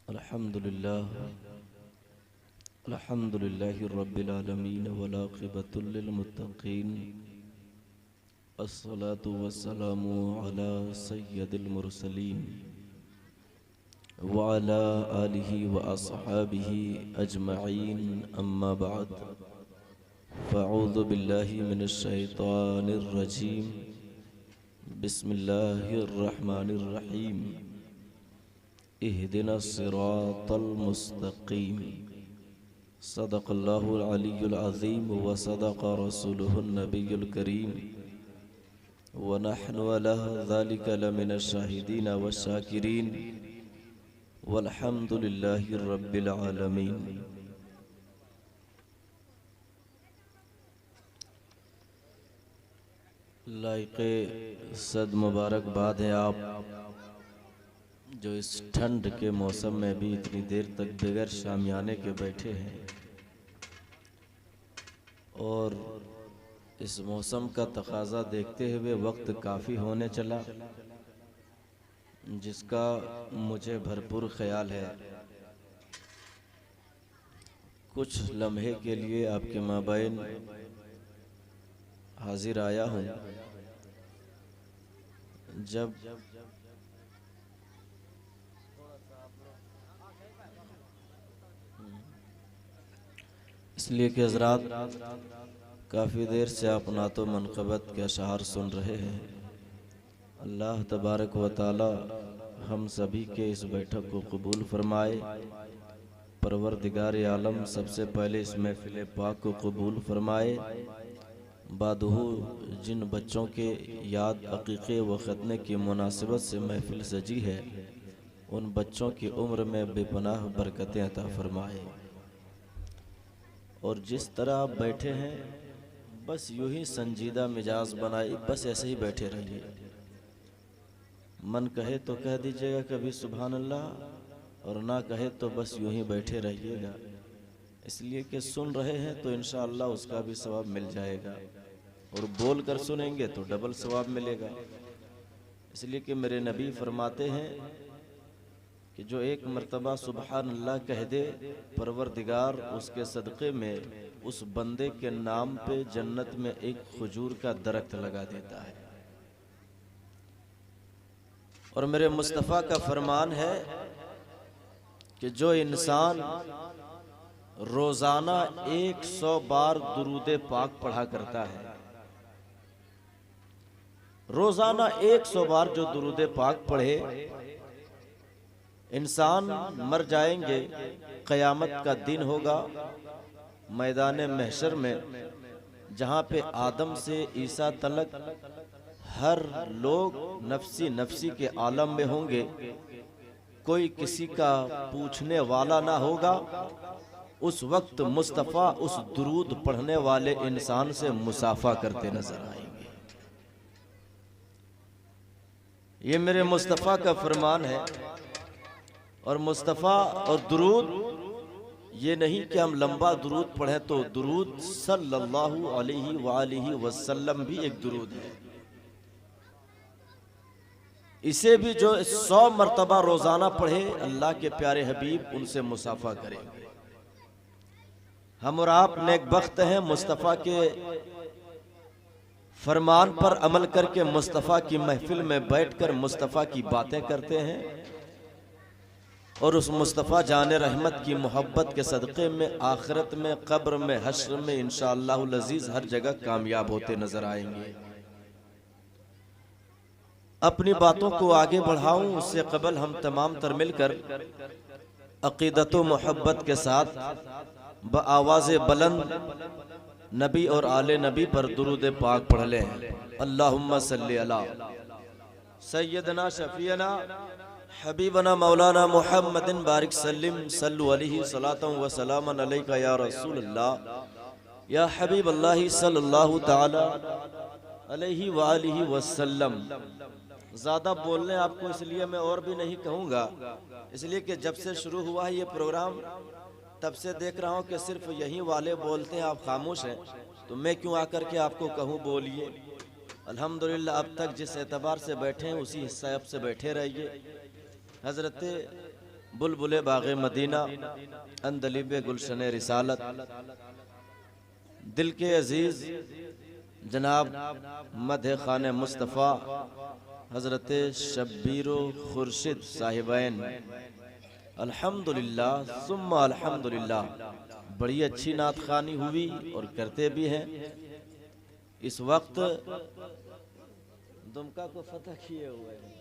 अल्हम्दुलिल्लाह अल्हम्दुलिल्लाहि रब्बिल आलमीन वल आक़िबतुल लिल मुत्तक़ीन अस्सलातु वस्सलामु अला सय्यदिल मुरसलीन व अला आलिहि व अस्हाबिहि अजमईन अम्मा बाद फ़अऊज़ु बिल्लाहि मिनश शैतानिर रजीम बिस्मिल्लाहिर रहमानिर रहीम इहदिनस सिरातल मुस्तक़ीम सदक़ल्लाहुल अलियुल अज़ीम व सदक़ रसूलुहुन नबियुल करीम व नहनु अला ज़ालिका लमिनश शाहिदीन व शाकिरीन वल्हम्दुलिल्लाहि रब्बिल आलमीन। लाइक़े सद मुबारकबाद है आप जो इस ठंड के मौसम में भी इतनी देर तक बगैर शामियाने के बैठे हैं और इस मौसम का तकाजा देखते हुए वक्त काफ़ी होने चला, जिसका मुझे भरपूर ख्याल है कुछ लम्हे के लिए आपके माबैन हाजिर आया हूँ। जब इसलिए कि हज़रात काफ़ी देर से आप नातो मनक़बत के अशआर सुन रहे हैं। अल्लाह तबारक व ताला हम सभी के इस बैठक को कबूल फरमाए। परवरदिगार आलम सबसे पहले इस महफिल पाक को कबूल फरमाए। बादहू जिन बच्चों के याद अक़ीक़े व ख़तने की मुनासिबत से महफिल सजी है, उन बच्चों की उम्र में बेपनाह बरकतें अता फरमाए। और जिस तरह आप बैठे हैं बस यूं ही संजीदा मिजाज बनाए, बस ऐसे ही बैठे रहिए। मन कहे तो कह दीजिएगा कभी सुभान अल्लाह, और ना कहे तो बस यूं ही बैठे रहिएगा। इसलिए कि सुन रहे हैं तो इंशाअल्लाह उसका भी सवाब मिल जाएगा, और बोल कर सुनेंगे तो डबल सवाब मिलेगा। इसलिए कि मेरे नबी फरमाते हैं कि जो एक मर्तबा सुबहान अल्लाह कह दे, परवरदिगार उसके सदक़े में उस बंदे के नाम पे जन्नत में एक खजूर का दरख्त लगा देता है। और मेरे मुस्तफ़ा का फरमान है कि जो इंसान रोज़ाना 100 बार दुरूद पाक पढ़ा करता है, रोज़ाना 100 बार जो दुरूद पाक पढ़े, इंसान मर जाएंगे। क़यामत का दिन होगा, मैदान महशर में, जहाँ पे आदम से ईसा तलक हर लोग नफसी नफसी के आलम में होंगे, कोई किसी का पूछने वाला ना होगा। उस वक्त मुस्तफ़ा उस दुरूद पढ़ने वाले इंसान से मुसाफा करते नजर आएंगे। ये मेरे मुस्तफ़ा का फरमान है। और मुस्तफ़ा और दुरूद ये नहीं कि हम लंबा दुरूद पढ़ें, तो दुरूद सल्लल्लाहु अलैहि वसल्लम भी एक दुरूद है। इसे भी जो 100 मरतबा रोज़ाना पढ़े, अल्लाह के प्यारे हबीब उनसे मुसाफा करेंगे। हम और आप नेकबख्त हैं, मुस्तफ़ा के फरमान पर अमल करके मुस्तफ़ा की महफिल में बैठकर मुस्तफ़ा की बातें करते हैं, और उस मुस्तफ़ा जाने रहमत की मोहब्बत के सदक़े में आखिरत में, कब्र में, हश्र में इंशाअल्लाहुल अज़ीज़ हर जगह कामयाब होते नजर आएंगे। अपनी बातों को आगे बढ़ाऊं उससे कबल हम तमाम तर मिलकर अक़ीदत व मोहब्बत के साथ बआवाज़े बुलंद नबी और आले नबी पर दुरूद पाक पढ़ लें। अल्लाहुम्मा सल्ली अला सय्यदना शफ़ीना हबीबना मौलाना मुहम्मदिन बारिक सल्लिम सल्लु अलैहि सलातन व सलामन अलैका या रसूल अल्लाह या हबीब अल्लाह सल्लल्लाहु ताला अलैहि व आलिहि वसल्लम। ज़्यादा बोलने आपको इसलिए मैं और भी नहीं कहूँगा, इसलिए कि जब से शुरू हुआ है ये प्रोग्राम, तब से देख रहा हूँ कि सिर्फ यही वाले बोलते हैं, आप खामोश हैं, तो मैं क्यों आकर के आपको कहूँ बोलिए। अल्हम्दुलिल्लाह अब तक जिस एतबार से बैठे हैं उसी हिस्सा से बैठे रहिए। हज़रत बुलबुले बाग़े मदीना, अंदलीबे गुलशन रिसालत, दिल के अजीज जनाब मदह खाने मुस्तफ़ा हज़रत शब्बीरो खुर्शिद साहिबैन, अल्हम्दुलिल्लाह सुम्मा अल्हम्दुलिल्लाह। बड़ी अच्छी नात खानी हुई और करते भी हैं। इस वक्त दुमका को फतह किए हुए हैं,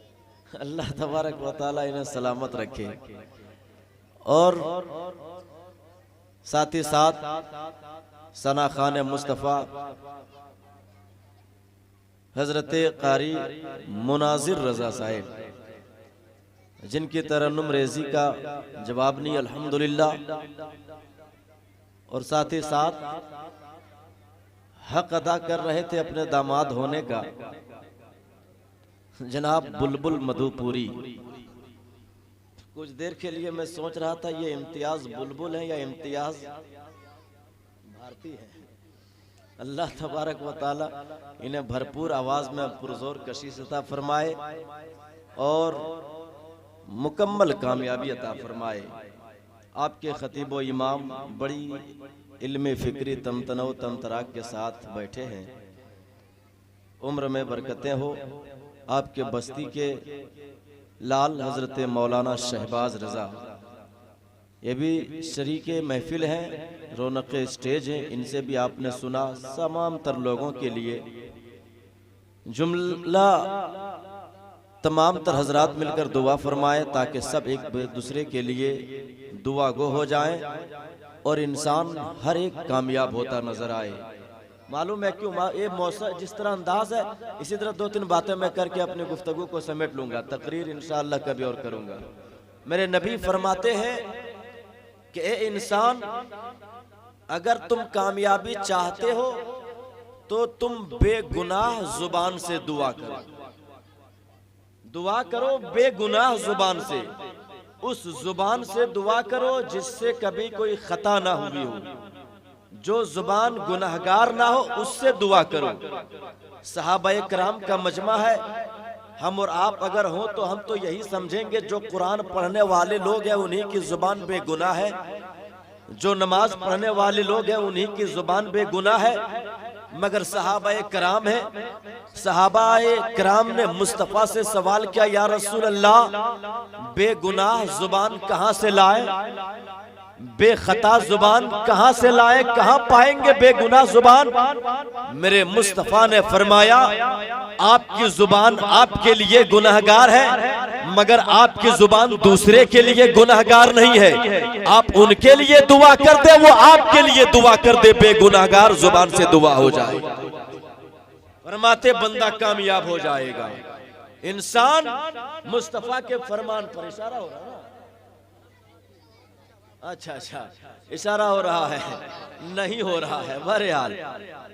अल्लाह तबारक व तआला इन्हें सलामत रखे। और साथ ही साथ सना खान मुस्तफ़ा हजरत कारी मुनाजिर रजा साहिब, जिनकी तरन्नुम रेजी का जवाब नहीं अल्हम्दुलिल्लाह। और साथ ही साथ हक अदा कर रहे थे अपने दामाद होने का जनाब बुलबुल मधुपुरी। कुछ देर के लिए मैं सोच रहा था ये इम्तियाज बुलबुल है या इम्तियाज भारती है। अल्लाह तबारक व तआला इन्हें भरपूर आवाज में पुरजोर कशिश अता फरमाए और मुकम्मल कामयाबी अता फरमाए। आपके खतीब व इमाम बड़ी इल्म फिक्री तमतनो तमतराक के साथ बैठे हैं। उम्र में बरकतें हो। आपके बस्ती के लाल हजरत मौलाना शहबाज रजा, ये भी शरीके महफिल हैं, रौनक स्टेज हैं। इनसे भी आपने सुना। तमाम तर लोगों के लिए जुमला तमाम तर हजरात मिलकर दुआ फरमाए ताकि सब एक दूसरे के लिए दुआ गो हो जाएं और इंसान हर एक कामयाब होता नजर आए। मालूम है क्यों? ये मौसम जिस तरह अंदाज है, इसी तरह दो तीन बातें मैं करके अपनी गुफ्तगू को समेट लूंगा। तकरीर इंशाअल्लाह कभी और करूंगा। मेरे नबी फरमाते हैं कि ए इंसान, अगर तुम कामयाबी चाहते हो तो तुम बेगुनाह जुबान से दुआ करो। दुआ करो बेगुनाह जुबान से। उस जुबान से दुआ करो जिससे कभी कोई खता ना हुई हो, जो जुबान गुनाहगार ना हो, उससे दुआ करो। सहाबाए कराम का मजमा है। हम और आप अगर हों तो हम तो यही समझेंगे जो कुरान पढ़ने वाले लोग हैं उन्हीं की जुबान बेगुनाह है, जो नमाज पढ़ने वाले लोग हैं उन्हीं की जुबान बेगुनाह है। मगर सहाबाए कराम है, सहाबाए कराम ने मुस्तफ़ा से सवाल किया, या रसूल अल्लाह, बेगुनाह जुबान कहां से लाए, बेखता जुबान कहां से लाए, कहां पाएंगे बेगुनाह जुबान? मेरे मुस्तफ़ा ने फरमाया, आपकी जुबान आपके लिए गुनाहगार है, मगर आपकी जुबान दूसरे के लिए गुनाहगार नहीं है। आप उनके लिए दुआ कर दे, वो आपके लिए दुआ कर दे, बेगुनाहगार जुबान से दुआ हो जाए। फरमाते बंदा कामयाब हो जाएगा। इंसान मुस्तफ़ा के फरमान पर इशारा हो रहा है। अच्छा अच्छा, इशारा हो रहा है, नहीं हो रहा है। बहरहाल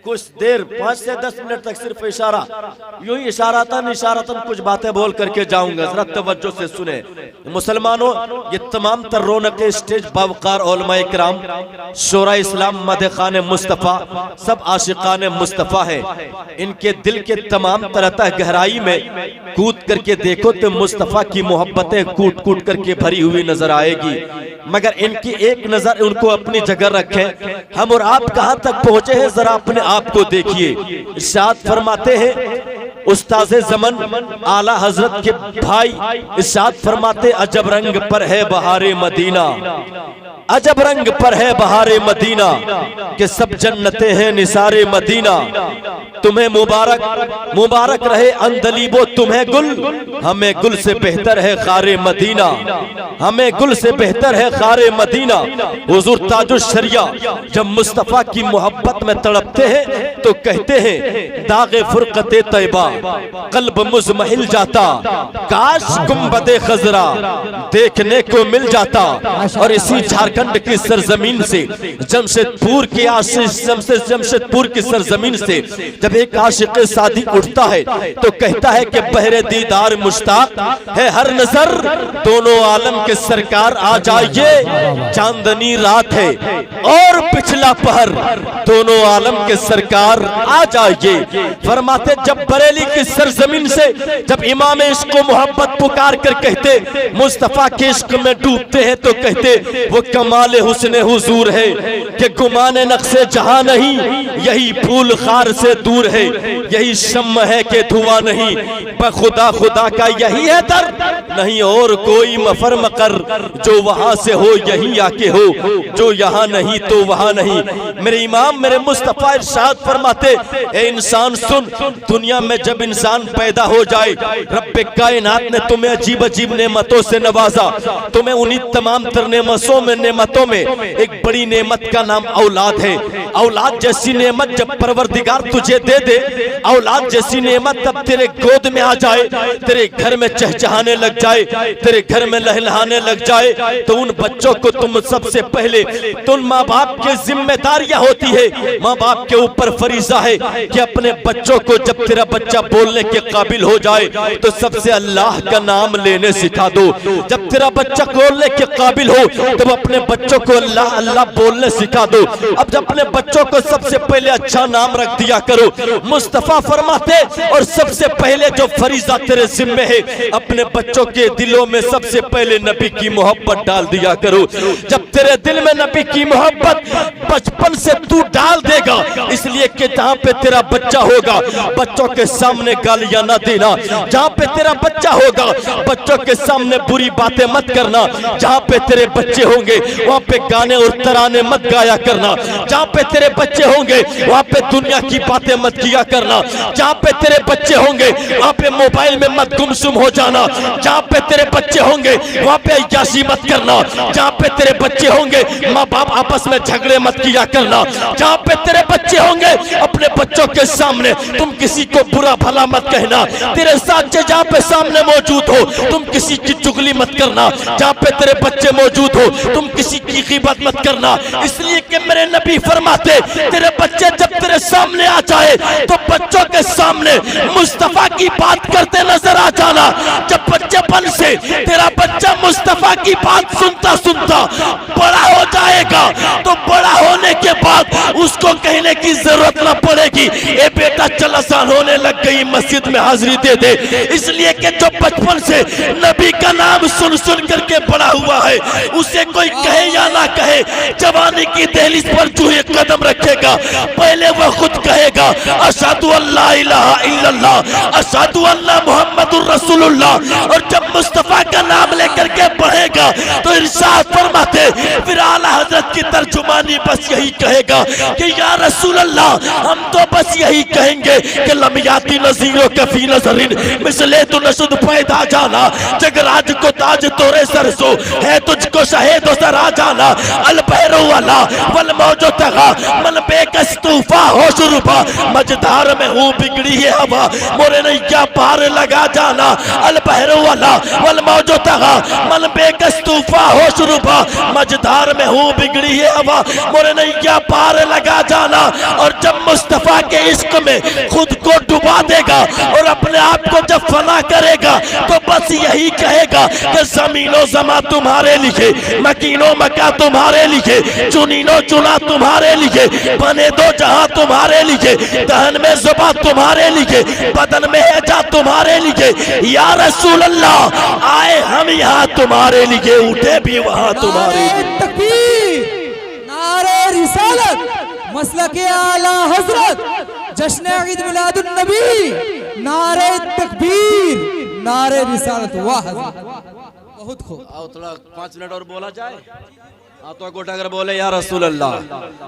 कुछ देर 5 से 10 मिनट तक सिर्फ इशारा, यूं ही इशारतन इशारतन कुछ बातें बोल करके जाऊंगा। जरा तवज्जो से सुने मुसलमानों। ये तमाम तर रौनक स्टेज बावकार उलमाए किराम, शोरा इस्लाम, मदह खान मुस्तफ़ा, सब आशिकान मुस्तफ़ा है। इनके दिल के तमाम तरह गहराई में कूद करके देखो तो मुस्तफ़ा की मोहब्बतें कूट कूट करके भरी हुई नजर आएगी। मगर इनकी एक नजर उनको अपनी जगह रखे। हम और आप कहां तक पहुंचे हैं, जरा अपने आप को देखिए। इरशाद फरमाते हैं उस्ताज़े ज़मन आला हजरत के भाई, इरशाद फरमाते, अजब रंग पर है बहारे मदीना, अजब रंग पर है बहारे मदीना, के सब जन्नतें हैं निसारे मदीना। तुम्हें मुबारक मुबारक रहे अंदलीबो तुम्हें गुल, हमें गुल से बेहतर है खारे मदीना, हमें गुल से बेहतर है खारे मदीना। हुजूर ताजुश शरिया जब मुस्तफ़ा की मोहब्बत में तड़पते हैं तो कहते हैं, दागे फुरकते तैबा कल्ब मुज़महिल जाता, काश गुंबदे खजरा देखने को मिल जाता। और इसी झारखंड की सरजमीन से, जमशेदपुर की आशीष जमशेदपुर की सरजमीन से जब जब एक आशिक सादिक उठता है तो कहता है कि बहरे दीदार मुश्ताक है हर नजर, दोनों आलम के सरकार आ जाइए, चांदनी रात है और पिछला पहर, दोनों आलम के सरकार आ जाइए। फरमाते जब बरेली की सरजमीन से जब इमाम इश्क को मोहब्बत पुकार कर कहते मुस्तफा के इश्क में डूबते हैं तो कहते वो कमाल हुस्न हुजूर है कि गुमाने नक्शे जहां नहीं, यही फूल खार से दूर है, यही शम्म है कि धुआं नहीं, बखुदा खुदा का यही है दर, नहीं और कोई मफर मकर, जो वहां से हो यही आके हो, जो यहाँ नहीं तो वहां नहीं। मेरे इमाम मेरे मुस्तफा इरशाद फरमाते ए इंसान सुन, दुनिया में जब इंसान पैदा हो जाए रब्बे कायनात ने तुम्हें अजीब अजीब नेमतों से नवाजा, तुम्हें उन्हीं तमाम तर नेमतों में एक बड़ी नेमत का नाम औलाद है। औलाद जैसी नेमत जब परवरदिगार तुझे दे दे, औलाद जैसी नेमत तब तेरे गोद में आ जाए, तेरे घर में चहचहाने लग जाए, तेरे घर में लहलहाने लग जाए, तो उन बच्चों को तुम सबसे पहले तो उन माँ बाप की जिम्मेदारियां होती है, माँ बाप के ऊपर फरीजा है कि अपने बच्चों को जब तेरा बच्चा बोलने के काबिल हो जाए तो सबसे अल्लाह का नाम लेने सिखा दो। जब तेरा बच्चा बोलने के काबिल हो तब अपने बच्चों को अल्लाह अल्लाह बोलने सिखा दो। अब जब अपने बच्चों को सबसे पहले अच्छा नाम रख दिया करो। मुस्तफा फरमाते और सबसे पहले जो फरीजा तेरे जिम्मे है, अपने बच्चों के दिलों में सबसे पहले नबी की मोहब्बत डाल दिया करो। जब तेरे दिल में नबी की मोहब्बत बचपन से तू डाल देगा, इसलिए कि जहाँ पे तेरा बच्चा होगा बच्चों के सामने गालियां ना देना, जहाँ पे तेरा बच्चा होगा बच्चों के सामने बुरी बातें मत करना, जहाँ पे तेरे बच्चे होंगे वहाँ पे गाने और तराने मत गाया करना, जहाँ पे तेरे बच्चे होंगे वहाँ पे दुनिया की बातें मत किया करना, जहाँ पे तेरे बच्चे होंगे वहाँ पे मोबाइल में मत गुमसुम हो जाना, जहाँ पे तेरे बच्चे होंगे वहाँ पे अय्याशी मत करना, जहाँ पे तेरे बच्चे होंगे माँ बाप आपस में झगड़े मत किया करना, जहाँ पे तेरे बच्चे होंगे अपने बच्चों के सामने तुम किसी को बुरा भला मत कहना, तेरे साथ जहाँ पे सामने मौजूद हो तुम किसी की चुगली मत करना, जहाँ पे तेरे बच्चे मौजूद हो तुम किसी की ग़ीबत मत करना। इसलिए कि मेरे नबी फरमाते तेरे बच्चे जब तेरे सामने आ जाए तो बच्चों के सामने मुस्तफा की बात करते नजर आ जाना। जब बच्चेपन से तेरा बच्चा मुस्तफा की बात सुनता सुनता बड़ा हो जाएगा तो बड़ा होने के बाद उसको कहने की जरूरत न पड़ेगी ए बेटा चल आसान होने लग गई मस्जिद में हाजिरी दे दे। इसलिए कि जो बचपन से नबी का नाम सुन सुन करके बड़ा हुआ है उसे कोई कहे या ना कहे, जवानी की दहलीज पर जो एक कदम रखेगा पहले वह खुद कहेगा अशहदु अल्ला इलाहा इल्लल्लाह, अशहदु अन्ना मुहम्मदुर रसूलुल्लाह। और जब मुस्तफा का नाम लेकर के बढ़ेगा तो इरशाद फरमाते फिर आला हजरत की तर्जुमानी बस यही कहेगा कि या रसूल अल्लाह हम तो बस यही कहेंगे कि लमियाती नज़ीरों कफी नजरिन मिसले तो नशुद पैदा जाना, जगराज को ताज तोरे सरसो है तुझको शहेद सरा जाना, अल बहरो वाला वल मौजो तगा मन बेकस तूफा हो शुरुबा, मझधार में हूँ बिगड़ी है हवा मोरे नैया पार लगा जाना, अल बहरो वाला वल मौजो तगा मन बेकस तूफा हो शुरुबा, मझधार में हूँ बिगड़ी है हवा मोरे नैया पार लगा जाना। और जब मुस्तफा के इश्क में खुद को डुबा देगा और अपने आप को जब फना करेगा तो बस यही कहेगा कि ज़मीनो ज़मा तुम्हारे लिए, मकीनो मका तुम्हारे लिए, चुनीनो चुना तुम्हारे लिए, बने दो जहां तुम्हारे लिए, दहन में ज़ुबान तुम्हारे लिए, बदन में है जा तुम्हारे लिए, या रसूल अल्लाह आए हम यहाँ तुम्हारे लिए, उठे भी वहां तुम्हारे लिए। तकबीर, नारे रिसालत, मसलके आला हजरत, जश्न ईद मिलादुन नबी, नारे तकबीर, नारे रिसालत। वाह बहुत खूब। आओ थोड़ा 5 मिनट और बोला जाए। हाथों को उठाकर बोले या रसूल अल्लाह,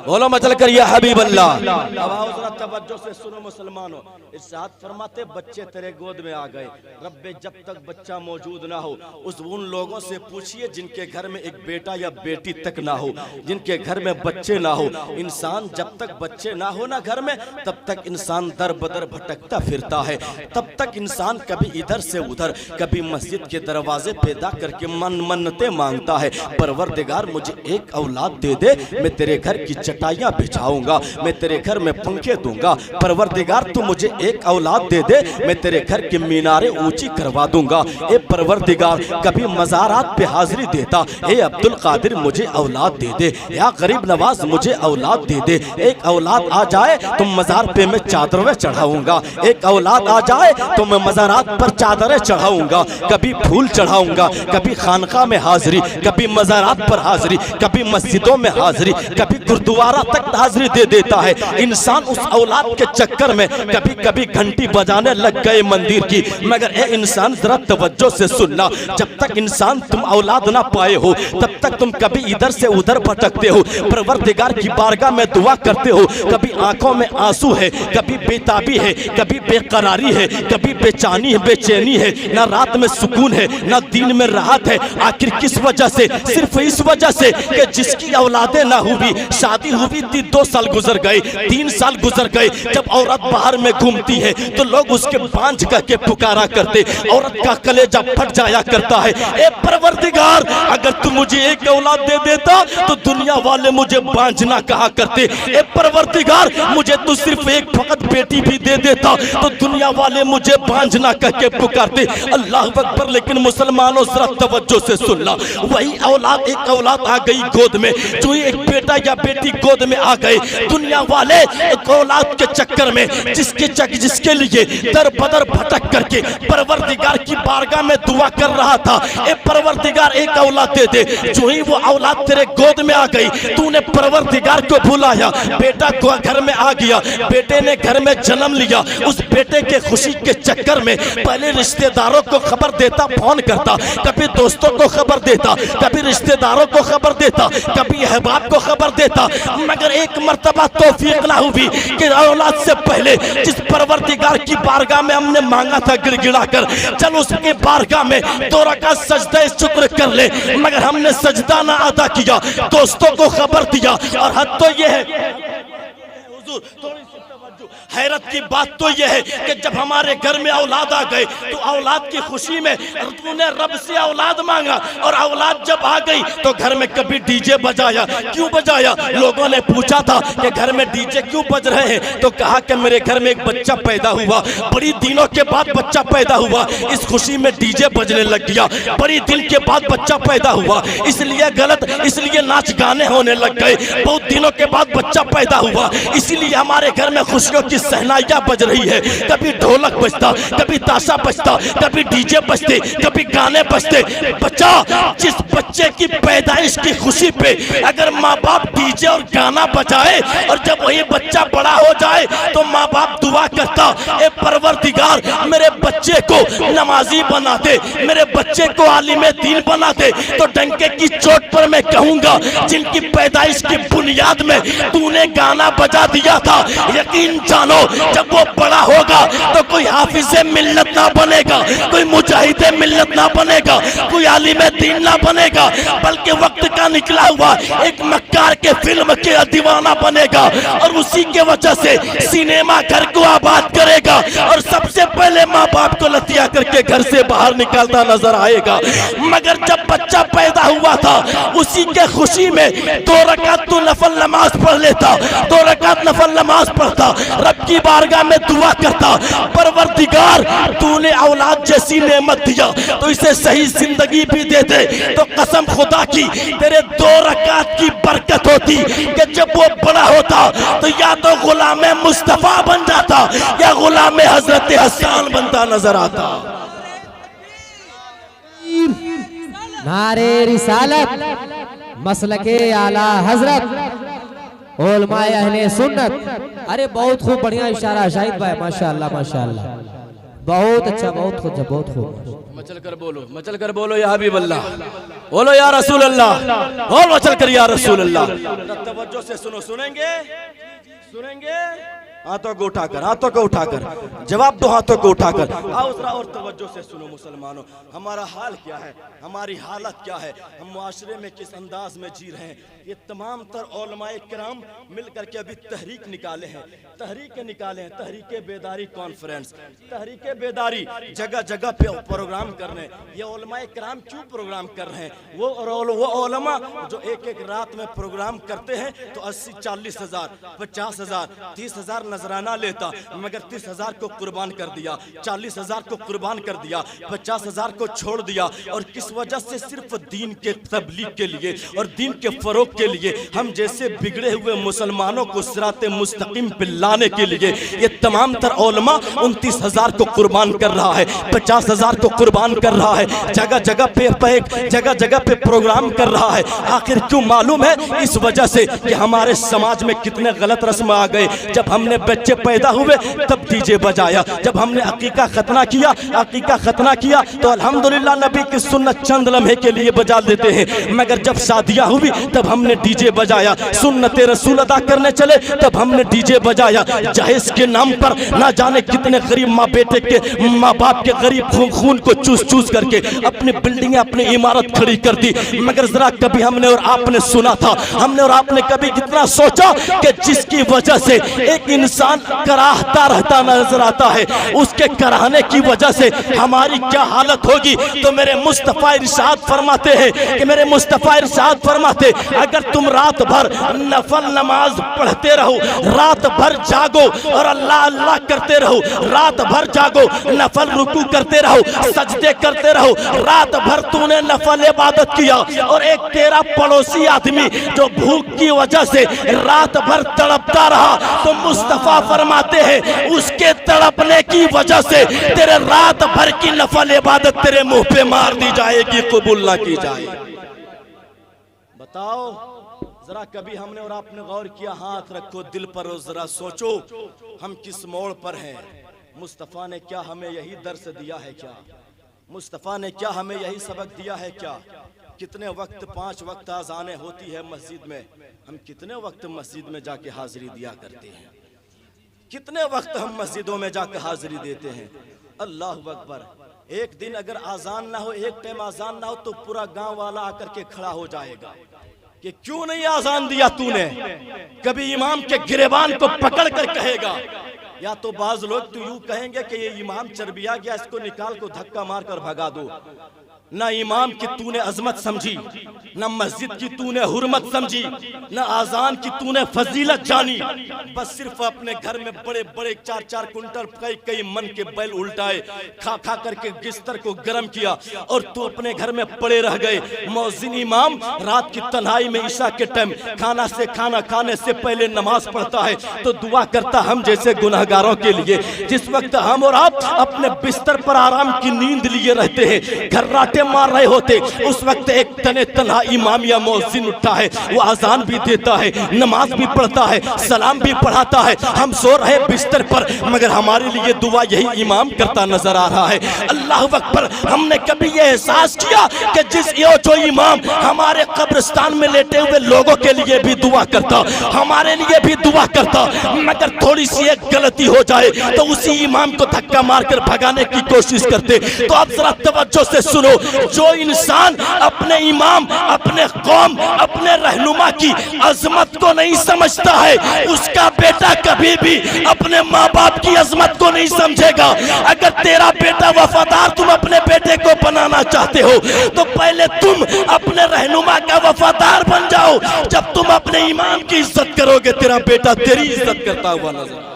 बोलो मचल कर या हबीब अल्लाह। अब आओ जरा तवज्जो से सुनो मुसलमानों, इरशाद फरमाते बच्चे तेरे गोद में आ गए। रब्बे जब तक बच्चा मौजूद ना हो उन लोगों से पूछिए जिनके घर में एक बेटा या बेटी तक ना हो, जिनके घर में बच्चे ना हो। इंसान जब तक बच्चे ना हो ना घर में तब तक इंसान दर बदर भटकता फिरता है, तब तक इंसान कभी इधर से उधर, कभी मस्जिद के दरवाजे पे जा करके मन्नतें मांगता है, परवरदिगार मुझे एक औलाद दे दे, मैं तेरे घर की चटाइयाँ बिछाऊंगा, मैं तेरे घर में पंखे दूंगा। परवरदिगार तू मुझे एक औलाद दे दे, मैं तेरे घर की मीनारें ऊंची करवा दूंगा। ए परवरदिगार कभी मज़ारात पे हाजिरी देता, ए अब्दुल कादिर मुझे औलाद दे दे, या गरीब नवाज मुझे औलाद दे दे। एक औलाद आ जाए तो मज़ार पे मैं चादरें चढ़ाऊंगा, एक औलाद आ जाए तो मैं मज़ारात पर चादरें चढ़ाऊंगा। कभी फूल चढ़ाऊंगा, कभी खानका में हाजिरी, कभी मज़ारात पर हाजिरी, कभी मस्जिदों में हाजिरी, कभी गुरुद्वारा तक हाजिरी दे देता है। इंसान उस औलाद के चक्कर में कभी कभी घंटी बजाने लग गए मंदिर की। मगर ए इंसान जरा तवज्जो से सुनना, जब तक इंसान तुम औलाद ना पाए हो तब तक तुम कभी इधर से उधर भटकते हो, परवरदिगार की बारगाह में दुआ करते हो। कभी आंखों में आंसू है, कभी बेताबी है, कभी बेकरारी है, कभी बेचैनी है, बेचैनी है, ना रात में सुकून है, ना दिन में राहत है। आखिर किस वजह से? सिर्फ इस वजह से कि जिसकी औलादे ना हुई, शादी हुई थी 2 साल गुजर गए, 3 साल गुजर गए। जब औरत बाहर में घूमती है तो लोग उसके बांझ करके पुकारा करते, औरत का कलेजा फट जाया करता है। ए परवरदिगार अगर तू मुझे एक औलाद दे देता तो दुनिया वाले मुझे बांझना कहा करते। ए परवरदिगार मुझे तू सिर्फ एक फकत बेटी भी दे देता तो दुनिया वाले मुझे बांझना कह के पुकारते। अल्लाह अकबर। लेकिन मुसलमानों जरा तवज्जो से सुनना, वही औलाद, एक औलाद आ गई गोद में, जो एक बेटा या बेटी गोद में आ गए, दुनिया वाले एक औलाद के चक्कर में जिसके लिए दर बदर भटक करके परवरदिगार की बारगाह में दुआ कर रहा था, ए परवरदिगार एक औलाद दे दे। जो ही वो औलाद तेरे गोद में आ गई, तूने परवरदिगार को भुलाया, बेटा को घर में आ गया, बेटे ने घर में जन्म लिया। उस बेटे के खुशी के चक्कर में पहले रिश्तेदारों को खबर देता, फोन करता, कभी दोस्तों को खबर देता, कभी रिश्तेदारों को खबर देता, कभी अहबाब को खबर देता। मगर एक मर्तबा तौफीक ना हुई कि औलाद से पहले जिस परवरदिगार की बारगाह में हमने मांगा था गिड़गिड़ा कर, चल उसके बारगाह में 2 रकात सजदा शुक्र कर ले। मगर हमने सजदा ना अदा किया, दोस्तों को खबर दिया। और हद तो यह है, हैरत की बात तो यह है कि जब हमारे घर में औलाद आ गए तो औलाद की खुशी में तूने रब से औलाद मांगा, और औलाद जब आ गई तो घर में कभी डीजे बजाया। क्यों बजाया? लोगों ने पूछा था कि घर में डीजे क्यों बज रहे हैं, तो कहा कि मेरे घर में एक बच्चा पैदा हुआ, बड़ी दिनों के बाद बच्चा पैदा हुआ, इस खुशी में डीजे बजने लग गया। बड़ी दिन के बाद बच्चा पैदा हुआ, इसलिए गलत, इसलिए नाच गाने होने लग गए। बहुत दिनों के बाद बच्चा पैदा हुआ, इसीलिए हमारे घर में खुशियों की सहनाइयां बज रही है। कभी ढोलक बजता, कभी ताशा बजता, कभी डीजे बजते, कभी गाने बजते। बच्चा, जिस बच्चे की पैदाइश की खुशी पे अगर माँ बाप डीजे और गाना बजाए, और जब वही बच्चा बड़ा हो जाए तो माँ बाप दुआ करता, ए परवरदिगार मेरे बच्चे को नमाजी बना दे, मेरे बच्चे को आलिम दीन बना दे। तो डंके की चोट पर मैं कहूंगा, जिनकी पैदाइश की बुनियाद में तूने गाना बजा दिया था, यकीन जानो जब वो बड़ा होगा तो कोई हाफिज़े मिल्लत ना बनेगा, कोई मुजाहिदे मिल्लत ना बनेगा, कोई आलिम दीन ना बनेगा, बल्कि वक्त का निकला हुआ एक मक्कार के फिल्म के दीवाना बनेगा। और उसी के वजह से सिनेमा घर को आबाद करेगा, और सबसे पहले माँ बाप को लतिया करके घर से बाहर निकालता नजर आएगा। मगर जब बच्चा पैदा हुआ था, उसी के खुशी में 2 रकात तू नफल नमाज पढ़ लेता, 2 रकात नफल नमाज पढ़ता, रब की बारगाह में दुआ करता, परवरदिगार तूने औलाद जैसी नेमत दिया तो इसे सही जिंदगी भी दे दे। तो कसम खुदा की तेरे 2 रकात की बरकत होती कि जब वो बड़ा होता तो या तो गुलाम मुस्तफा बन जाता या गुलाम हजरत हसन बनता नजर आता। नारे रिसालत, मसलके आला हजरत, उलमाए अहले सुन्नत। अरे बहुत खूब, बढ़िया इशारा शाहिद भाई, माशाअल्लाह माशाअल्लाह, बहुत अच्छा, बहुत खूब, बहुत खूब। मचल कर बोलो, मचल कर बोलो या हबीब अल्लाह, बोलो या रसूल अल्लाह, और मचल कर या रसूल अल्लाह। तवज्जो से सुनो, सुनेंगे, सुनेंगे। हाथों को उठाकर, हाथों को उठाकर जवाब दो, हाथों को उठाकर। आओ जरा और तवज्जो से सुनो मुसलमानों, हमारा हाल क्या है, हमारी हालत क्या है, हम मुआशरे में किस अंदाज में जी रहे हैं। ये तमाम तर उलमाए किराम मिलकर के अभी तहरीक निकाले हैं, तहरीक निकाले हैं, तहरीक बेदारी कॉन्फ्रेंस, तहरीक बेदारी जगह जगह पे प्रोग्राम कर रहे हैं। ये उलमाए किराम क्यों प्रोग्राम कर रहे हैं? वो उलमा जो एक एक रात में प्रोग्राम करते हैं तो 80-40 हजार, 50 हजार, 30 हजार नजराना लेता, मगर 30 हजार को कुर्बान कर दिया, 40 हजार को कुर्बान कर दिया, 50 हजार को छोड़ दिया। और किस वजह से? सिर्फ दीन के तबलीग के लिए और दीन के फरोग के लिए, हम जैसे बिगड़े हुए मुसलमानों को सिराते मुस्तकीम पे लाने के लिए ये तमाम तर उलमा 29 हजार को कुर्बान कर रहा है, 50 हजार को कुर्बान कर रहा है, जगह जगह पे प्रोग्राम कर रहा है। आखिर क्यों? मालूम है, इस वजह से कि हमारे समाज में कितने गलत रस्म आ गए। जब हमने बच्चे पैदा हुए तब डीजे बजाया, जब हमने अकीका खतना किया तो अल्हम्दुलिल्लाह नबी की सुन्नत चंद लम्हे के लिए बजा देते हैं, मगर जब शादियां हुई तब हमने डीजे बजाया, सुन्नत रसूल अदा करने चले तब हमने डीजे बजाया। जहेज के नाम पर ना जाने कितने गरीब माँ बाप के गरीब खून को चूस करके अपनी बिल्डिंगें, अपनी इमारत खड़ी कर दी। मगर जरा कभी हमने और आपने सुना था, हमने और आपने कभी कितना सोचा कि जिसकी वजह से एक इंसान कराहता रहता नजर आता है, उसके कराहने की वजह से हमारी क्या हालत होगी? तो मेरे मुस्तफा इरशाद फरमाते हैं कि मेरे मुस्तफा इरशाद फरमाते, अगर तुम रात भर नफल नमाज पढ़ते रहो, रात भर जागो और अल्लाह अल्लाह करते रहो, रात भर जागो, नफल रुकू करते रहो, सजदे करते रहो, रात भर तूने नफल इबादत किया और एक तेरा पड़ोसी आदमी जो भूख की वजह से रात भर तड़पता रहा, तो मुस्तफा फरमाते हैं उसके तड़पने की वजह से तेरे रात भर की नफल इबादत तेरे मुंह पे मार दी जाएगी, कबूल ना की जाए। बताओ जरा कभी हमने और आपने गौर किया? हाथ रखो दिल पर और जरा सोचो हम किस मोड़ पर हैं। मुस्तफा ने क्या हमें यही दर्स दिया है क्या? मुस्तफा ने क्या हमें यही सबक दिया है क्या? कितने वक्त 5 वक्त आज़ानें होती है मस्जिद में, हम कितने वक्त मस्जिद में जाके हाजिरी दिया करते हैं? कितने वक्त हम मस्जिदों में जाकर हाजिरी देते हैं? अल्लाह अकबर। एक दिन अगर आज़ान ना हो, एक टाइम आज़ान ना हो, तो पूरा गांव वाला आकर के खड़ा हो जाएगा कि क्यों नहीं आज़ान दिया तूने। कभी इमाम के गिरेबान को पकड़ कर कहेगा, या तो बाज लोग तो यूं कहेंगे कि ये इमाम चरबिया गया, इसको निकाल को धक्का मार कर भगा दो। ना इमाम की तूने अजमत समझी, ना मस्जिद की तूने हुर्मत समझी, ना आजान की तूने फजीलत जानी, बस सिर्फ अपने घर में बड़े बड़े 4-4 कुंटल कई मन के बैल उल्टाए, खा करके बिस्तर को गर्म किया और तू अपने घर में पड़े रह गए। मौजिन इमाम रात की तन्हाई में ईशा के टाइम खाना खाने से पहले नमाज पढ़ता है तो दुआ करता हम जैसे गुनहगारों के लिए। जिस वक्त हम और आप अपने बिस्तर पर आराम की नींद लिए रहते हैं, घर्राटे मार रहे होते, उस वक्त एक तन्हा इमाम या मौजिन उठा है, वो आजान भी देता है, नमाज भी पढ़ता है, सलाम भी पढ़ाता है। हम सो रहे बिस्तर पर, मगर हमारे लिए दुआ यही इमाम करता नजर आ रहा है। अल्लाह अकबर। हमने कभी ये एहसास किया कि जो इमाम हमारे कब्रिस्तान में लेटे हुए लोगों के लिए भी दुआ करता, हमारे लिए भी दुआ करता, मगर थोड़ी सी एक गलती हो जाए तो उसी इमाम को धक्का मारकर भगाने की कोशिश करते। तो आप जरा तवज्जो से सुनो, जो इंसान अपने इमाम, अपने कौम, अपने रहनुमा की अजमत को नहीं समझता है, उसका बेटा कभी भी अपने माँ बाप की अजमत को नहीं समझेगा। अगर तेरा बेटा वफादार, तुम अपने बेटे को बनाना चाहते हो तो पहले तुम अपने रहनुमा का वफादार बन जाओ। जब तुम अपने इमाम की इज्जत करोगे, तेरा बेटा तेरी इज्जत करता हुआ नजर आएगा,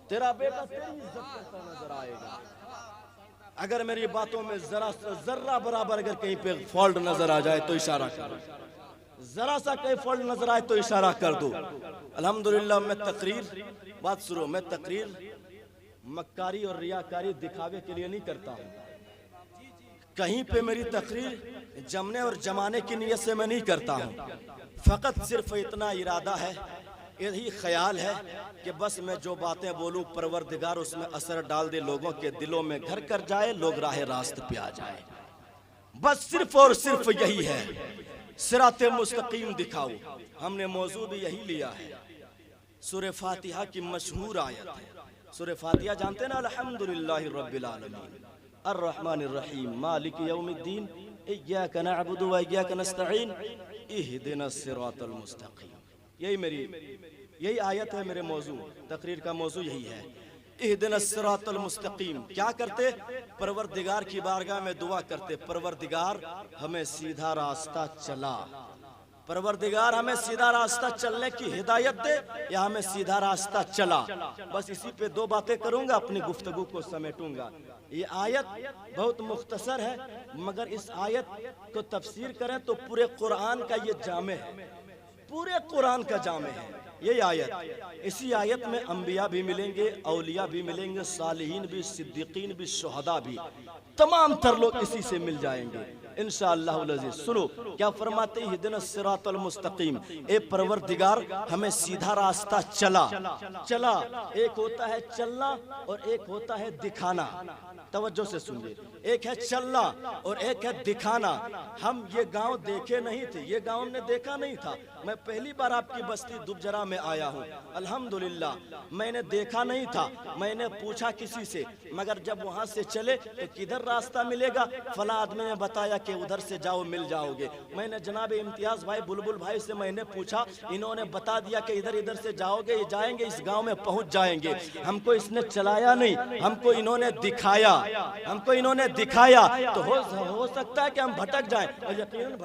तेरा बेटा तेरी इज्जत करता नजर आएगा। अगर मेरी बातों में जरा बराबर अगर कहीं पे फॉल्ट नजर आ जाए तो इशारा करो, जरा सा कहीं फॉल्ट नजर आए तो इशारा कर दो। अल्हम्दुलिल्लाह मैं तकरीर मक्कारी और रियाकारी दिखावे के लिए नहीं करता हूँ। कहीं पे मेरी तकरीर जमने और जमाने की नियत से मैं नहीं करता हूँ। फकत सिर्फ इतना इरादा है, यही ख्याल है कि बस मैं जो बातें बोलूं परवरदिगार उसमें असर डाल दे, लोगों के दिलों में घर कर जाए, लोग राह रास्त पे आ जाए। बस सिर्फ और सिर्फ यही है, सिराते मुस्तकीम दिखाओ। हमने मौजू भी यही लिया है सूरह फातिहा की मशहूर आयत है। सूरह फातिहा जानते हैं ना, अल्हम्दुलिल्लाहि रब्बिल आलमीन अर्रहमानिर रहीम मालिक यौमिद्दीन इय्याका नअबुदु व इय्याका नस्तईन इहदिनस सिरातल मुस्तकीम। यही आयत है मेरे मौजू, तकरीर का मौजू यही है, इहदिनस सिरातल मुस्तकीम। क्या करते? परवरदिगार की बारगाह में दुआ करते, परवरदिगार हमें सीधा रास्ता चला, परवरदिगार हमें सीधा रास्ता चलने की हिदायत दे, या हमें सीधा रास्ता चला। बस इसी पे दो बातें करूंगा, अपनी गुफ्तगू को समेटूंगा। ये आयत बहुत मुख्तसर है, मगर इस आयत को तफसीर करें तो पूरे कुरान का ये जामे है, पूरे कुरान का जामे है ये आयत। इसी आयत में अंबिया भी मिलेंगे, औलिया भी मिलेंगे, सालिहीन भी, सिद्दीकीन भी, शुहदा भी, तमाम तर लोग इसी से मिल जाएंगे इंशाअल्लाह अज़ीज़। सुनो क्या फरमाते हैं, इहदिनस सिरातल मुस्तकीम, ए परवरदिगार हमें सीधा रास्ता चला। चला एक होता है चलना और एक होता है दिखाना, तवज्जो से सुनिए, एक है चलना और एक है दिखाना। हम ये गांव देखे नहीं थे, ये गांव हमने देखा नहीं था। मैं पहली बार आपकी बस्ती दुबजरा में आया हूँ, अल्हम्दुलिल्लाह। मैंने देखा नहीं था, मैंने पूछा किसी से, मगर जब वहाँ से चले तो किधर रास्ता मिलेगा, फला आदमी ने बताया कि उधर से जाओ मिल जाओगे। मैंने जनाब इम्तियाज भाई बुलबुल भाई से मैंने पूछा, इन्होंने बता दिया कि इधर इधर से जाओगे, जाएंगे इस गाँव में पहुँच जाएंगे। हमको इसने चलाया नहीं, हमको इन्होंने दिखाया, हमको इन्होंने दिखाया। तो हो सकता है कि हम भटक जाएं, और यकीनन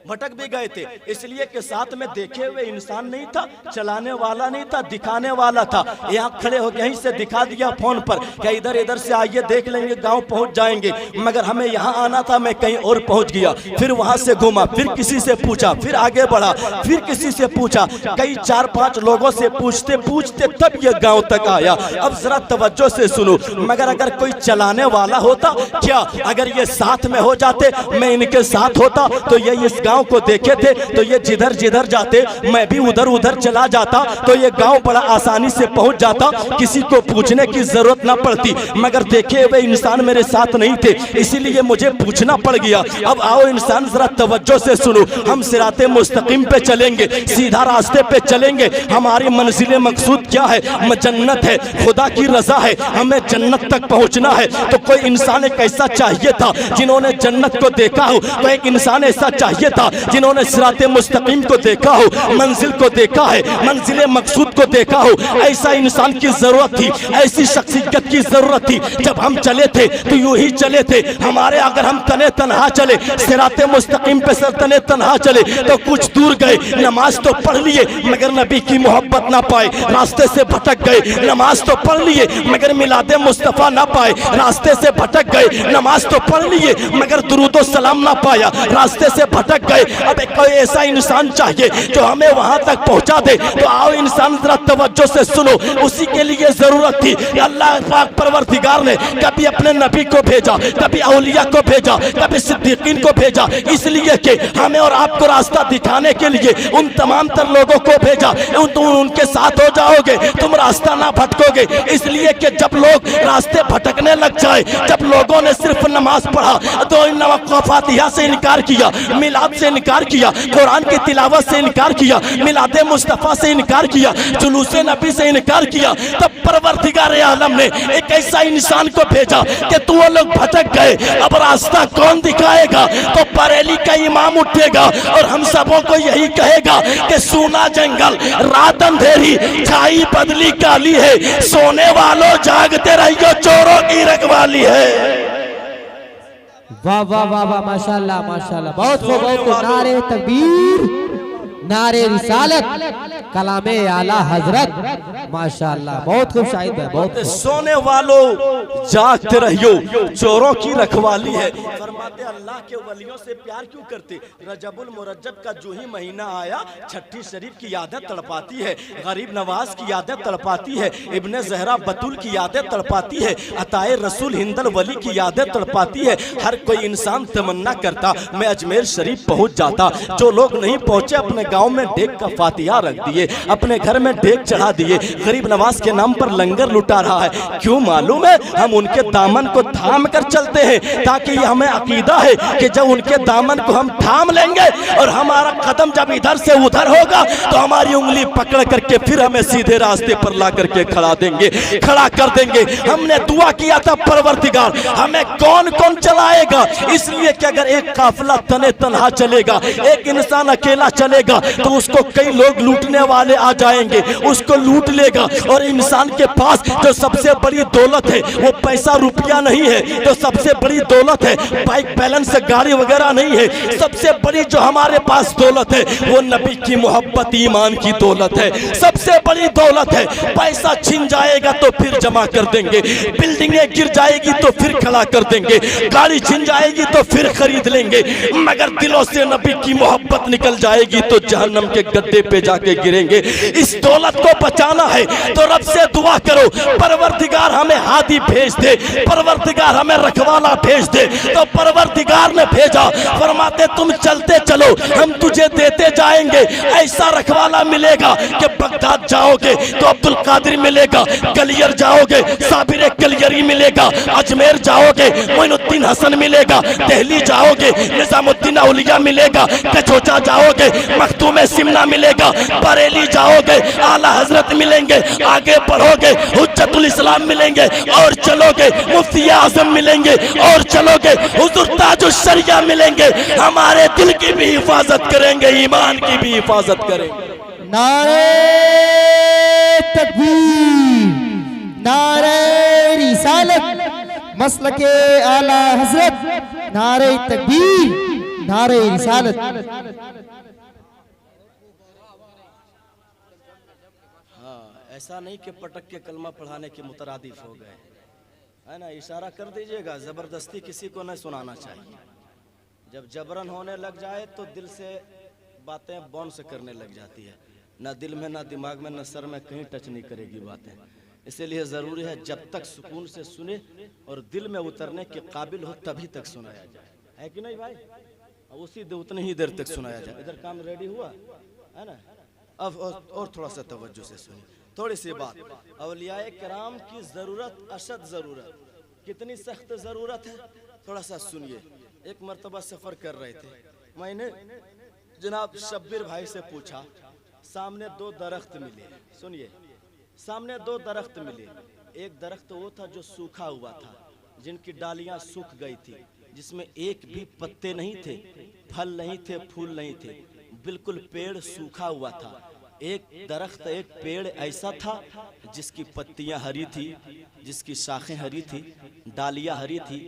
भटक भी गए थे, इसलिए कि साथ में देखे हुए इंसान नहीं था, चलाने वाला नहीं था, दिखाने वाला था। यहाँ खड़े हो यहीं से दिखा दिया फोन पर कि इधर इधर से आइए देख लेंगे, गांव पहुंच जाएंगे। मगर हमें यहाँ आना था, मैं कहीं और पहुंच गया, फिर वहां से घूमा, फिर किसी से पूछा, फिर आगे बढ़ा, फिर किसी से पूछा, कई 4-5 लोगों से पूछते पूछते तब ये गाँव तक आया। अब जरा तवज्जो से सुनो, मगर अगर कोई चलाने वाला होता, क्या अगर ये साथ में हो जाते, मैं इनके साथ होता, तो ये इस गांव को देखे थे तो ये जिधर जिधर जाते मैं भी उधर उधर चला जाता, तो ये गांव बड़ा आसानी से पहुंच जाता, किसी को पूछने की जरूरत ना पड़ती। मगर देखे हुए इंसान मेरे साथ नहीं थे, इसीलिए मुझे पूछना पड़ गया। अब आओ इंसान जरा तवज्जो से सुनो, हम सिराते मुस्तकीम पे चलेंगे, सीधा रास्ते पे चलेंगे। हमारी मंजिल मकसूद क्या है? जन्नत है, खुदा की रजा है, हमें जन्नत तक पहुंचना है। तो कोई इंसान एक ऐसा चाहिए था जिन्होंने जन्नत को देखा हो, तो एक इंसान ऐसा चाहिए था जिन्होंने सिराते मुस्तकीम को देखा हो, मंजिल को देखा है, मंजिल मकसूद को देखा हो। ऐसा इंसान की जरूरत थी, ऐसी शख्सियत की जरूरत थी। जब हम चले थे तो यूं ही चले थे। हमारे अगर हम तने तनहा चले, सिराते मुस्तकीम पे सर तने तनहा चले, तो कुछ दूर गए, नमाज तो पढ़ लिए मगर नबी की मोहब्बत ना पाए, रास्ते से भटक गए। नमाज तो पढ़ लिए मगर मिलादे मुस्तफा ना पाए, रास्ते से भटक गए। नमाज तो पढ़ लिए मगर दुरूदो सलाम ना पाया, रास्ते से भटक गए। अब कोई ऐसा इंसान चाहिए जो हमें वहां तक पहुंचा दे। तो आओ इंसान जरा तवज्जो से सुनो, उसी के लिए जरूरत थी। अल्लाह पाक परवरदिगार ने कभी अपने नबी को भेजा, कभी औलिया को भेजा, कभी सिद्दीकीन को भेजा, इसलिए कि हमें और आपको रास्ता दिखाने के लिए उन तमाम तर लोगों को भेजा। तुम उनके साथ हो जाओगे, तुम रास्ता ना भटकोगे। इसलिए कि जब लोग रास्ते भटकने लग जाए, जब लोगों ने सिर्फ नमाज पढ़ा तो फातिहा से इनकार किया, मिलाद से इनकार किया, कुरान की तिलावत से इनकार किया, मिलादे मुस्तफा से इनकार किया, जुलूसे नबी से इनकार किया, तब परवरदिगार आलम ने एक ऐसा इंसान को भेजा कि तू वो लोग भटक गए, अब रास्ता कौन दिखाएगा? तो बरेली का इमाम उठेगा और हम सबों को यही कहेगा कि सूना जंगल, रात अंधेरी, छाई बदली काली है, सोने वालों जागते रहियो, चोरों की रखवाली है। वाह वाह वाह वाह, माशाल्लाह माशाल्लाह, बहुत खूब, बहुत खूब। नारे तकबीर, नारे रिसालत, कलामे आला हजरत, माशाल्लाह, बहुत खूब शाहिद भाई, बहुत। सोने वालों जागते रहियो, चोरों की रखवाली है। फरमाते अल्लाह के वलियों से प्यार क्यों करते? रजबुल मुरज्जब का जो ही महीना आया, छठी शरीफ की यादें तड़पाती है, गरीब नवाज की यादें तड़पाती है, इब्ने ज़हरा बतूल की यादें तड़पाती है, अताए रसूल हिंदल वली की यादें तड़पाती है। हर कोई इंसान तमन्ना करता मैं अजमेर शरीफ पहुंच जाता। जो लोग नहीं पहुंचे अपने गांव में डेग का फातिहा रख दिए, अपने घर में डेग चढ़ा दिए, गरीब नवाज के नाम पर लंगर लुटा रहा है। क्यों मालूम है? हम उनके दामन को थाम कर चलते हैं ताकि हमें अकीदा है कि जब उनके दामन को हम थाम लेंगे और हमारा कदम जब इधर से उधर होगा तो हमारी उंगली पकड़ करके फिर हमें सीधे रास्ते पर ला करके खड़ा कर देंगे। हमने दुआ किया था, परवरदिगार हमें कौन कौन चलाएगा, इसलिए कि अगर एक काफिला तने तनहा चलेगा, एक इंसान अकेला चलेगा तो उसको कई लोग लूटने वाले आ जाएंगे, उसको लूट लेगा। और इंसान के पास जो सबसे बड़ी दौलत है वो पैसा रुपया नहीं है, तो सबसे बड़ी दौलत है बाइक बैलेंस गाड़ी वगैरह नहीं है। सबसे बड़ी जो हमारे पास दौलत है वो नबी की मोहब्बत ईमान की दौलत है, सबसे बड़ी दौलत है। पैसा छिन जाएगा तो फिर जमा कर देंगे, बिल्डिंगें गिर जाएगी तो फिर खड़ा कर देंगे, गाड़ी छिन जाएगी तो फिर खरीद लेंगे, मगर दिलों से नबी की मोहब्बत निकल जाएगी तो जहन्नम के गड्ढे पे जाके गिरेंगे। इस दौलत को बचाना है तो रब से दुआ करो, परवरदिगार हमें हादी भेज दे, परवरदिगार हमें रखवाला भेज दे। तो परवरदिगार ने भेजा, फरमाते तुम चलते चलो हम तुझे देते जाएंगे। ऐसा रखवाला मिलेगा कि बगदाद जाओगे तो अब्दुल कादिर मिलेगा, गलियर जाओगे साबिर कलियरी मिलेगा, अजमेर जाओगे मोइनुद्दीन हसन मिलेगा, दिल्ली जाओगे निजामुद्दीन औलिया मिलेगा, कचौचा जाओगे मखदूम सिमना मिलेगा, बरेली जाओगे आला हजरत मिलेंगे, आगे बढ़ोगे हुज्जतुल इस्लाम मिलेंगे, और चलोगे मुफ्ती आजम मिलेंगे, और चलोगे हुजूर ताजुश शरिया मिलेंगे। हमारे दिल की भी हिफाजत करेंगे, ईमान की भी हिफाजत करेंगे। नारे तकबीर, नारे रिसालत, मसलके आला हजरत, नारे तकबीर, नारे रिसालत। हाँ, ऐसा नहीं कि पटक के कलमा पढ़ाने के मुतरादिफ हो गए, है ना। इशारा कर दीजिएगा, जबरदस्ती किसी को नहीं सुनाना चाहिए। जब जबरन होने लग जाए तो दिल से बातें बाउंस करने लग जाती है, ना दिल में ना दिमाग में ना सर में कहीं टच नहीं करेगी बातें। इसीलिए ज़रूरी है जब तक सुकून से सुने और दिल में उतरने के काबिल हो तभी तक सुनाया जाए, है कि नहीं भाई? उसी उतनी ही देर तक सुनाया जाए। इधर काम रेडी हुआ है ना। अब और थोड़ा सा तवज्जो से सुनिए, थोड़ी सी बात। औलियाए किराम की ज़रूरत अशद ज़रूरत, कितनी सख्त ज़रूरत है थोड़ा सा सुनिए। एक मरतबा सफ़र कर रहे थे, मैंने जनाब शब्बीर भाई से पूछा, सामने दो दरख्त मिले, सुनिए, सामने दो दरख्त मिले। एक दरख्त वो था जो सूखा हुआ था, जिनकी डालियां सूख गई थी, जिसमें एक भी पत्ते नहीं थे, फल नहीं थे, फूल नहीं थे, बिल्कुल पेड़ सूखा हुआ था। एक दरख्त, एक पेड़ ऐसा था जिसकी पत्तियां हरी थी, जिसकी शाखें हरी थी, डालियां हरी थी,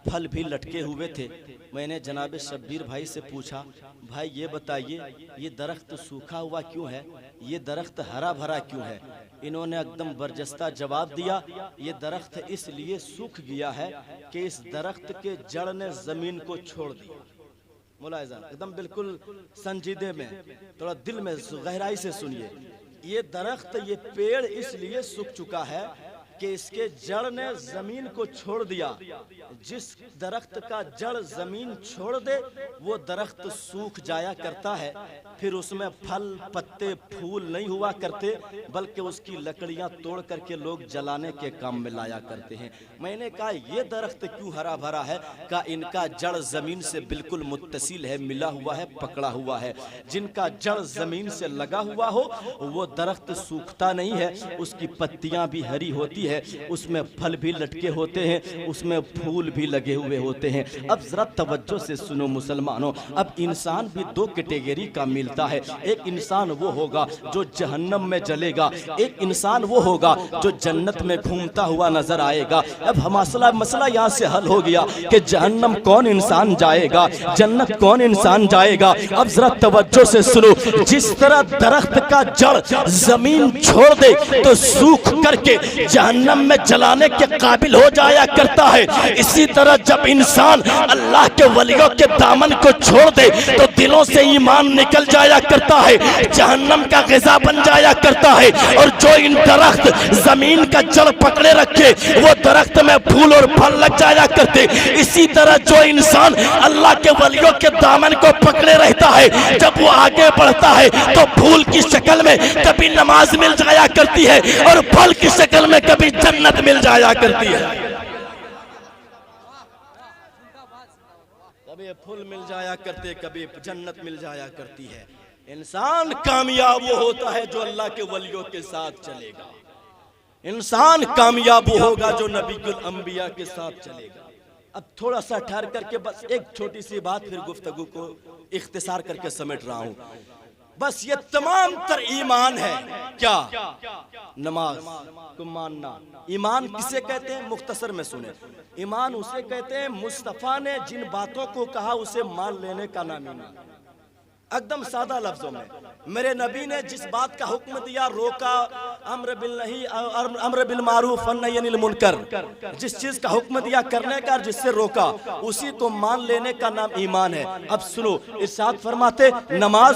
फल भी लटके हुए थे। मैंने जनाब शब्बीर भाई से पूछा, भाई ये बताइए ये दरख्त सूखा हुआ क्यों है, ये दरख्त हरा भरा क्यों है? इन्होंने एकदम बरजस्ता जवाब दिया, ये दरख्त इसलिए सूख गया है कि इस दरख्त के जड़ ने जमीन को छोड़ दिया। मुलाहिजा एकदम बिल्कुल संजीदे में, थोड़ा दिल में गहराई से सुनिए। ये दरख्त, ये पेड़ इसलिए सूख चुका है कि इसके जड़ ने जमीन को छोड़ दिया। जिस दरख्त का जड़ जमीन छोड़ दे वो दरख्त सूख जाया करता है, फिर उसमें फल पत्ते फूल नहीं हुआ करते, बल्कि उसकी लकड़ियां तोड़ करके लोग जलाने के काम में लाया करते हैं। मैंने कहा ये दरख्त क्यों हरा भरा है? का इनका जड़ जमीन से बिल्कुल मुत्तसिल है, मिला हुआ है, पकड़ा हुआ है। जिनका जड़ जमीन से लगा हुआ हो वो दरख्त सूखता नहीं है, उसकी पत्तियां भी हरी होती है, उसमें फल भी लटके होते हैं, उसमें फूल भी लगे हुए होते हैं। अब जरा तवज्जो से सुनो मुसलमानों, अब इंसान भी दो कैटेगरी का मिलता है। एक इंसान वो होगा जो जहन्नम में जलेगा, एक इंसान वो होगा जो जन्नत में घूमता हुआ नजर आएगा। अब मसला यहाँ से हल हो गया कि जहन्नम कौन इंसान जाएगा, जन्नत कौन इंसान जाएगा। अब जरा तवज्जो से सुनो, जिस तरह दरख्त का जड़ जमीन छोड़ दे तो सूख करके जहन्नम में जलाने के काबिल हो जाया करता है, इसी तरह जब इंसान अल्लाह के वलियों के दामन को छोड़ दे तो दिलों से ईमान निकल जाया करता है, जहन्नम का ग़िज़ा बन जाया करता है। और जो इन दरख्त जमीन का जड़ पकड़े रखे वो दरख्त में फूल और फल लग जाया करते। इसी तरह जो इंसान अल्लाह के वलियों के दामन को पकड़े रहता है, जब वो आगे बढ़ता है तो फूल की शक्ल में कभी नमाज मिल जाया करती है और फल की शक्ल में कभी जन्नत मिल जाया करती है। फूल मिल जाया करते, कभी जन्नत मिल जाया करती है। इंसान कामयाब वो होता है जो अल्लाह के वलियों के साथ चलेगा। इंसान कामयाब वो होगा जो नबीकुल अंबिया के साथ चलेगा। अब थोड़ा सा ठहर करके बस एक छोटी सी बात, फिर गुफ्तगू को इख्तिसार करके समेट रहा हूं। बस ये तमाम तर ईमान है। क्या? नमाज को मानना। ईमान किसे कहते हैं? मुख्तसर में सुने। ईमान उसे कहते हैं मुस्तफ़ा ने जिन बातों को कहा उसे मान लेने का नाम ईमान। एकदम सादा लफ्जों में मेरे नबी ने जिस बात का हुक्म दिया, रोका, अम्र बिल मारूफ व नही अनिल मुनकर, जिस चीज का हुक्म दिया करने का, जिससे रोका, उसी को मान लेने का नाम ईमान है। अब सुनो, इरशाद फरमाते नमाज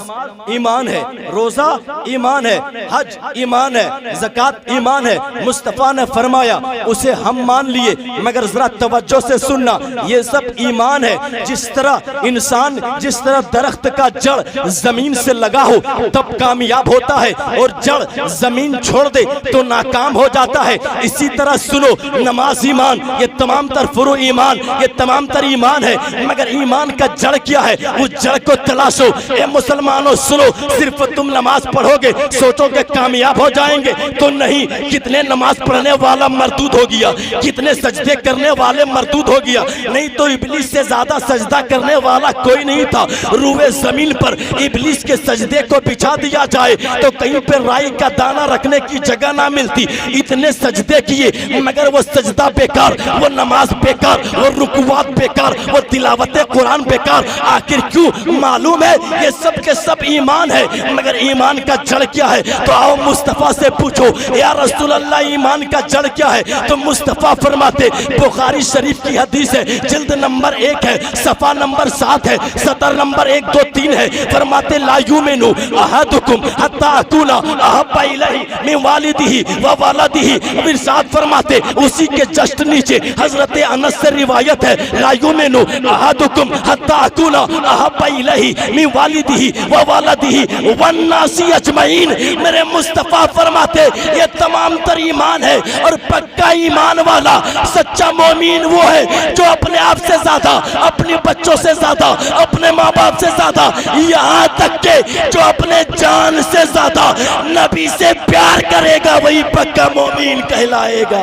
ईमान है, रोजा ईमान है, हज ईमान है, ज़कात ईमान है। मुस्तफ़ा ने फरमाया उसे हम मान लिए, मगर जरा तवज्जो से सुनना, ये सब ईमान है। जिस तरह इंसान, जिस तरह दरख्त का जड़ जमीन से लगा हो तब कामयाब होता है, और जड़ जमीन छोड़ दे तो नाकाम हो जाता है। इसी तरह सुनो, नमाज ईमान, ये तमाम तर फुरू ईमान, ये तमाम तर ईमान है, मगर ईमान का जड़ क्या है? उस जड़ को तलाशो। ए मुसलमानों सुनो, सिर्फ तुम नमाज पढ़ोगे सोचोगे कामयाब हो जाएंगे तो नहीं। कितने नमाज पढ़ने वाला मरदूद हो गया, कितने सजदे करने वाले मरदूद हो गया। नहीं तो इब्लीस से ज्यादा सजदा करने वाला कोई नहीं था। रूए जमीन पर इब्लीस के सजदे को बिछा दिया जाए तो कहीं पर राई का दाना रखने की जगह ना मिलती। इतने सजदे किए मगर वो सजदा बेकार, वो नमाज बेकार, वो रुकुआत बेकार, वो तिलावत कुरान बेकार। आखिर क्यों? मालूम है ये सब के सब ईमान है, मगर ईमान का जड़ क्या है? तो आओ मुस्तफ़ा से पूछो, या रसूल अल्लाह ईमान का जड़ क्या है? तो मुस्तफ़ा फरमाते, बुखारी शरीफ की हदीस है, जिल्द नंबर 1 है, सफ़ा नंबर 7 है, सतर नंबर 1, 2, 3 है। फरमाते ला युमिनु अहदुकुम हत्ता अकूना अहब्बा इलैहि मिन वालिदिही व वालदिही। इरशाद फरमाते, उसी के जस्ट नीचे हजरत अनस से रिवायत है, ला युमिनु अहदुकुम हत्ता अकूना अहब्बा इलैहि मिन वालिदिही व वालदिही वन नासी अजमईन। मेरे मुस्तफ़ा फरमाते ये तमाम तर ईमान है, और पक्का ईमान वाला सच्चा मोमीन वो है जो अपने आप से ज्यादा, अपने बच्चों से ज्यादा, अपने माँ बाप से ज्यादा, यहाँ तक के जो अपने जान से ज्यादा नबी से प्यार करेगा वही पक्का मोमीन कहलाएगा,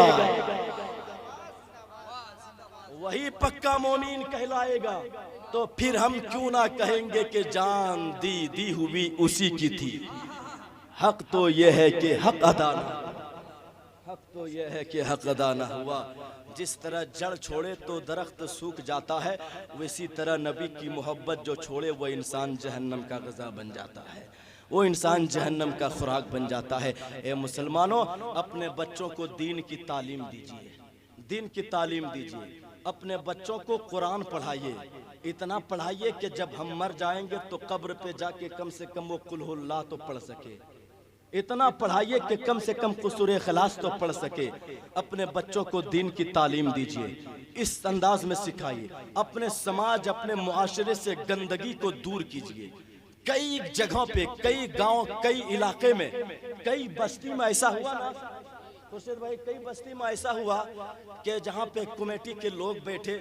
वही पक्का मोमीन कहलाएगा। तो फिर हम क्यों ना कहेंगे कि जान दी हुई उसी की थी। हक तो यह है कि हक अदा ना, हक तो यह है कि हक अदा ना हुआ। जिस तरह जड़ छोड़े तो दरख्त सूख जाता है, वैसी तरह नबी की मोहब्बत जो छोड़े वो इंसान जहन्नम का ग़ज़ा बन जाता है, वो इंसान जहन्नम का खुराक बन जाता है। ए मुसलमानों, अपने बच्चों को दीन की तालीम दीजिए, दीन की तालीम दीजिए। अपने बच्चों को कुरान पढ़ाइए, इतना पढ़ाइए कि जब हम मर जाएंगे तो कब्र पे जाके कम से कम वो कुल हुल्लाह तो पढ़ सके। इतना पढ़ाइए कि कम से कम कुसूरे खलास तो पढ़ सके। अपने बच्चों को दीन की तालीम दीजिए, इस अंदाज में सिखाइए। अपने समाज, अपने मुआशरे से गंदगी को दूर कीजिए। कई जगहों पे, कई गांव, कई इलाके में, कई बस्ती में ऐसा हुआ ना खुर्शीद भाई, कई बस्ती में ऐसा हुआ कि जहाँ पे कमेटी के लोग बैठे,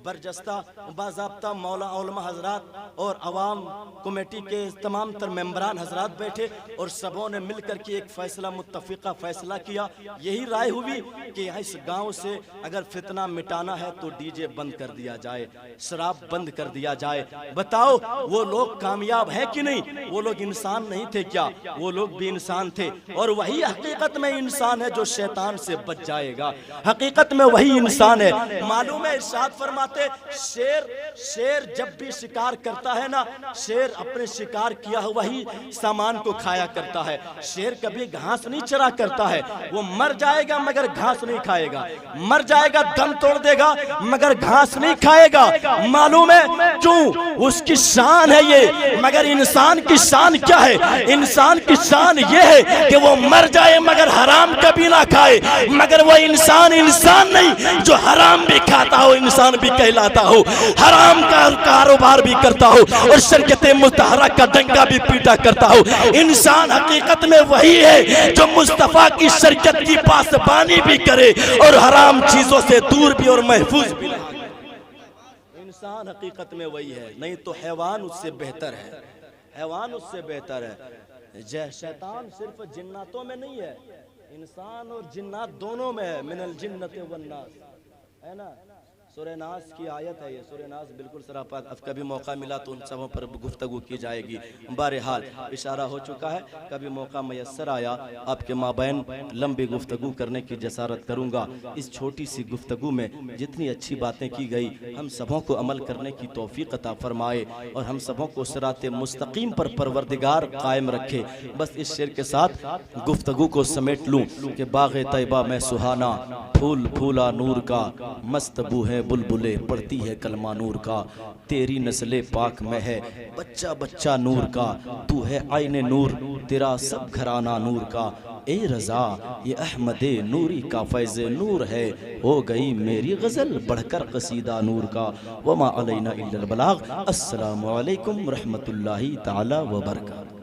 बरजस्ता बाज़ाब्ता मौला उलमा हजरात और अवाम कमेटी के तमाम तर मेंबरान हजरात बैठे, और सबों ने मिलकर के एक फैसला, मुत्तफ़िक़ा फैसला किया। यही राय हुई कि इस गांव से अगर फितना मिटाना है तो डीजे बंद कर दिया जाए, शराब बंद कर दिया जाए। बताओ वो लोग कामयाब है कि नहीं? वो लोग इंसान नहीं थे क्या? वो लोग भी इंसान थे, और वही हकीकत में इंसान है जो शैतान से बच जाएगा। हकीकत में वही इंसान है। मालूम है, इरशाद फरमाते, शेर जब भी शिकार करता है ना, शेर अपने शिकार किया हुआ ही सामान को खाया करता है। शेर कभी घास नहीं चरा करता है। वो मर जाएगा मगर घास नहीं खाएगा, मर जाएगा, दम तोड़ देगा, मगर घास नहीं खाएगा। मालूम है क्यों? उसकी शान है ये। मगर इंसान की शान क्या है? इंसान की शान ये है कि वो मर जाए मगर हराम कभी ना खाए। मगर वो इंसान नहीं जो हराम भी खाता हो, इंसान भी कहलाता हो, हराम का कारोबार भी करता हो, और शरीयत मुतहरा का डंका भी पीटा करता हो। इंसान हकीकत में वही है जो मुस्तफा की शरीयत की पासबानी भी करे और हराम चीजों से दूर भी और महफूज भी रहे। इंसान हकीकत में वही है, नहीं तो हैवान उससे बेहतर है, हैवान उससे बेहतर है। शैतान सिर्फ जिन्नातों में नहीं है, इंसान और जिन्नात दोनों में है। मिनल जिन्नत वन्नास, है ना। सूरह नास की आयत है ये, सूरह नास बिल्कुल सरापा। अब कभी मौका मिला तो उन सबों पर गुफ्तगू की जाएगी। बहरहाल इशारा हो चुका है, कभी मौका मयस्सर आया आपके माबैन लंबी गुफ्तगू करने की जसारत करूँगा। इस छोटी सी गुफ्तगू में जितनी अच्छी बातें की गई, हम सबों को अमल करने की तौफीक अता फरमाए और हम सबों को सिराते मुस्तकीम पर परवरदिगार कायम रखे। बस इस शेर के साथ गुफ्तगू को समेट लूँ कि बाग़े तैबा में सुहाना, फूल फूला नूर का, मस्त बू है बुलबुले, पढ़ती है कलमा नूर का। तेरी नस्ले पाक में है बच्चा बच्चा नूर का, तू है आईने नूर, तेरा सब घराना नूर का। ए रज़ा ये अहमदे नूरी का फैज़ नूर है, हो गई मेरी गज़ल बढ़कर कसीदा नूर का। वमा अलैना इल्लल बलाग। अस्सलामु अलैकुम रहमतुल्लाहि ताला व बरकातहू।